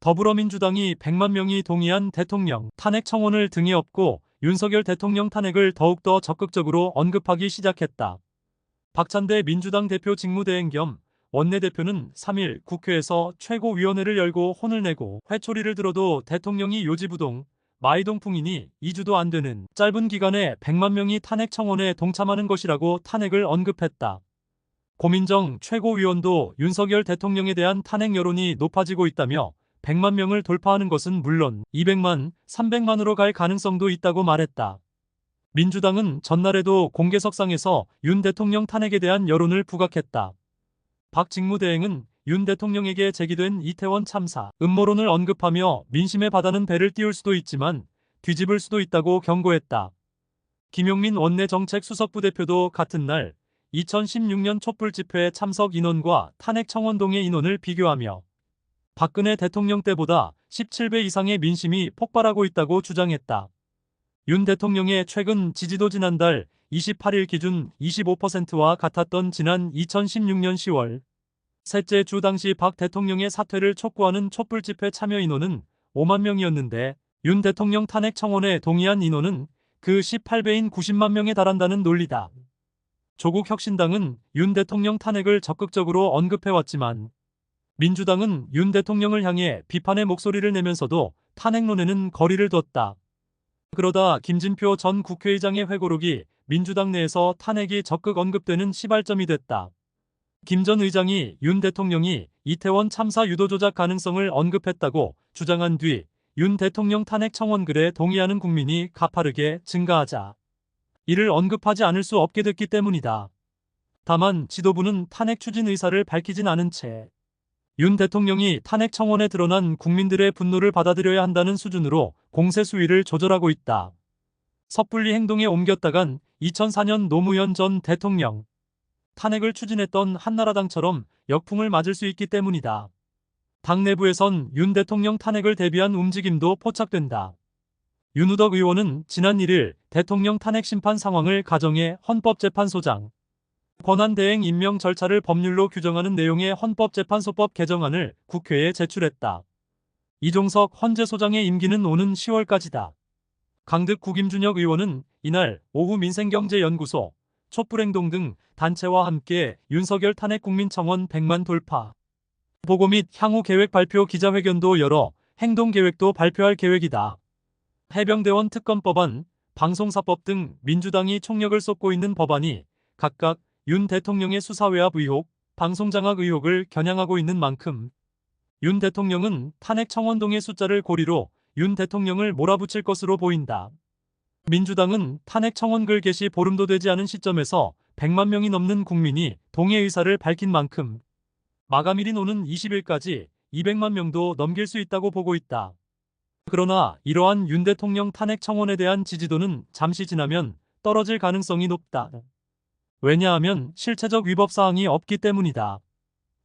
더불어민주당이 100만 명이 동의한 대통령 탄핵 청원을 등에 업고 윤석열 대통령 탄핵을 더욱더 적극적으로 언급하기 시작했다. 박찬대 민주당 대표 직무대행 겸 원내대표는 3일 국회에서 최고위원회를 열고 혼을 내고 회초리를 들어도 대통령이 요지부동, 마이동풍이니 2주도 안 되는 짧은 기간에 100만 명이 탄핵 청원에 동참하는 것이라고 탄핵을 언급했다. 고민정 최고위원도 윤석열 대통령에 대한 탄핵 여론이 높아지고 있다며 100만 명을 돌파하는 것은 물론 200만, 300만으로 갈 가능성도 있다고 말했다. 민주당은 전날에도 공개석상에서 윤 대통령 탄핵에 대한 여론을 부각했다. 박 직무대행은 윤 대통령에게 제기된 이태원 참사 음모론을 언급하며 민심의 바다는 배를 띄울 수도 있지만 뒤집을 수도 있다고 경고했다. 김용민 원내정책수석부대표도 같은 날 2016년 촛불 집회 참석 인원과 탄핵 청원동의 인원을 비교하며 박근혜 대통령 때보다 17배 이상의 민심이 폭발하고 있다고 주장했다. 윤 대통령의 최근 지지도 지난달 28일 기준 25%와 같았던 지난 2016년 10월 셋째 주 당시 박 대통령의 사퇴를 촉구하는 촛불 집회 참여 인원은 5만 명이었는데 윤 대통령 탄핵 청원에 동의한 인원은 그 18배인 90만 명에 달한다는 논리다. 조국 혁신당은 윤 대통령 탄핵을 적극적으로 언급해왔지만 민주당은 윤 대통령을 향해 비판의 목소리를 내면서도 탄핵론에는 거리를 뒀다. 그러다 김진표 전 국회의장의 회고록이 민주당 내에서 탄핵이 적극 언급되는 시발점이 됐다. 김 전 의장이 윤 대통령이 이태원 참사 유도 조작 가능성을 언급했다고 주장한 뒤 윤 대통령 탄핵 청원 글에 동의하는 국민이 가파르게 증가하자 이를 언급하지 않을 수 없게 됐기 때문이다. 다만 지도부는 탄핵 추진 의사를 밝히진 않은 채 윤 대통령이 탄핵 청원에 드러난 국민들의 분노를 받아들여야 한다는 수준으로 공세 수위를 조절하고 있다. 섣불리 행동에 옮겼다간 2004년 노무현 전 대통령 탄핵을 추진했던 한나라당처럼 역풍을 맞을 수 있기 때문이다. 당 내부에선 윤 대통령 탄핵을 대비한 움직임도 포착된다. 윤우덕 의원은 지난 1일 대통령 탄핵 심판 상황을 가정해 헌법재판소장 권한대행 임명 절차를 법률로 규정하는 내용의 헌법재판소법 개정안을 국회에 제출했다. 이종석 헌재소장의 임기는 오는 10월까지다. 강득 국임준혁 의원은 이날 오후 민생경제연구소, 촛불행동 등 단체와 함께 윤석열 탄핵 국민청원 100만 돌파 보고 및 향후 계획 발표 기자회견도 열어 행동계획도 발표할 계획이다. 해병대원 특검법안, 방송사법 등 민주당이 총력을 쏟고 있는 법안이 각각 윤 대통령의 수사 외압 의혹, 방송장악 의혹을 겨냥하고 있는 만큼 윤 대통령은 탄핵 청원동의 숫자를 고리로 윤 대통령을 몰아붙일 것으로 보인다. 민주당은 탄핵 청원글 게시 보름도 되지 않은 시점에서 100만 명이 넘는 국민이 동의 의사를 밝힌 만큼 마감일인 오는 20일까지 200만 명도 넘길 수 있다고 보고 있다. 그러나 이러한 윤 대통령 탄핵 청원에 대한 지지도는 잠시 지나면 떨어질 가능성이 높다. 왜냐하면 실체적 위법 사항이 없기 때문이다.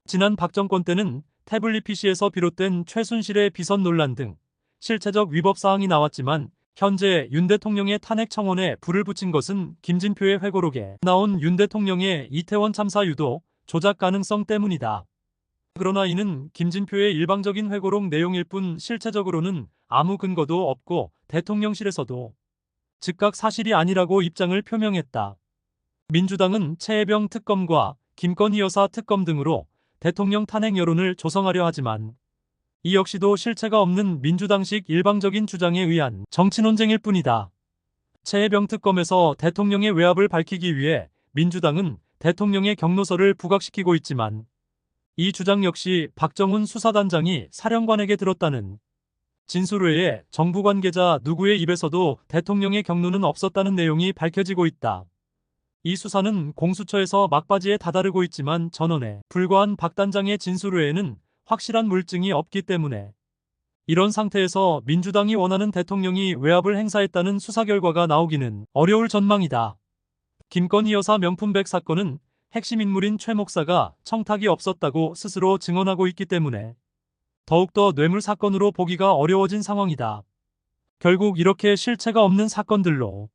지난 박 정권 때는 태블릿 PC에서 비롯된 최순실의 비선 논란 등 실체적 위법 사항이 나왔지만 현재 윤 대통령의 탄핵 청원에 불을 붙인 것은 김진표의 회고록에 나온 윤 대통령의 이태원 참사 유도, 조작 가능성 때문이다. 그러나 이는 김진표의 일방적인 회고록 내용일 뿐 실체적으로는 아무 근거도 없고 대통령실에서도 즉각 사실이 아니라고 입장을 표명했다. 민주당은 최혜병 특검과 김건희 여사 특검 등으로 대통령 탄핵 여론을 조성하려 하지만 이 역시도 실체가 없는 민주당식 일방적인 주장에 의한 정치 논쟁일 뿐이다. 최혜병 특검에서 대통령의 외압을 밝히기 위해 민주당은 대통령의 경로서를 부각시키고 있지만 이 주장 역시 박정훈 수사단장이 사령관에게 들었다는 진술 외에 정부 관계자 누구의 입에서도 대통령의 경로는 없었다는 내용이 밝혀지고 있다. 이 수사는 공수처에서 막바지에 다다르고 있지만 전원에 불과한 박 단장의 진술 외에는 확실한 물증이 없기 때문에 이런 상태에서 민주당이 원하는 대통령이 외압을 행사했다는 수사 결과가 나오기는 어려울 전망이다. 김건희 여사 명품백 사건은 핵심 인물인 최 목사가 청탁이 없었다고 스스로 증언하고 있기 때문에 더욱더 뇌물 사건으로 보기가 어려워진 상황이다. 결국 이렇게 실체가 없는 사건들로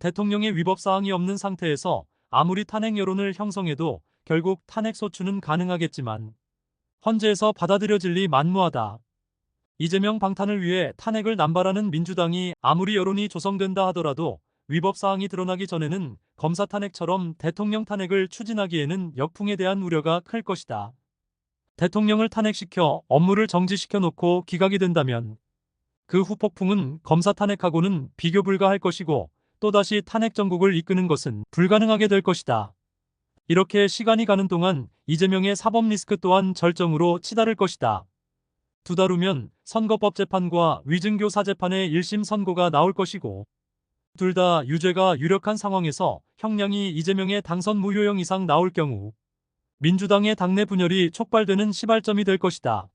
대통령의 위법 사항이 없는 상태에서 아무리 탄핵 여론을 형성해도 결국 탄핵 소추는 가능하겠지만 헌재에서 받아들여질 리 만무하다. 이재명 방탄을 위해 탄핵을 남발하는 민주당이 아무리 여론이 조성된다 하더라도 위법 사항이 드러나기 전에는 검사 탄핵처럼 대통령 탄핵을 추진하기에는 역풍에 대한 우려가 클 것이다. 대통령을 탄핵시켜 업무를 정지시켜 놓고 기각이 된다면 그 후폭풍은 검사 탄핵하고는 비교 불가할 것이고 또다시 탄핵 정국을 이끄는 것은 불가능하게 될 것이다. 이렇게 시간이 가는 동안 이재명의 사법 리스크 또한 절정으로 치달을 것이다. 2달 후면 선거법 재판과 위증교사 재판의 1심 선고가 나올 것이고 둘 다 유죄가 유력한 상황에서 형량이 이재명의 당선 무효형 이상 나올 경우 민주당의 당내 분열이 촉발되는 시발점이 될 것이다.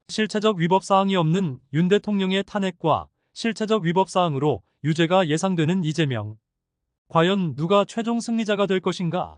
실체적 위법 사항이 없는 윤 대통령의 탄핵과 실체적 위법 사항으로 유죄가 예상되는 이재명. 과연 누가 최종 승리자가 될 것인가?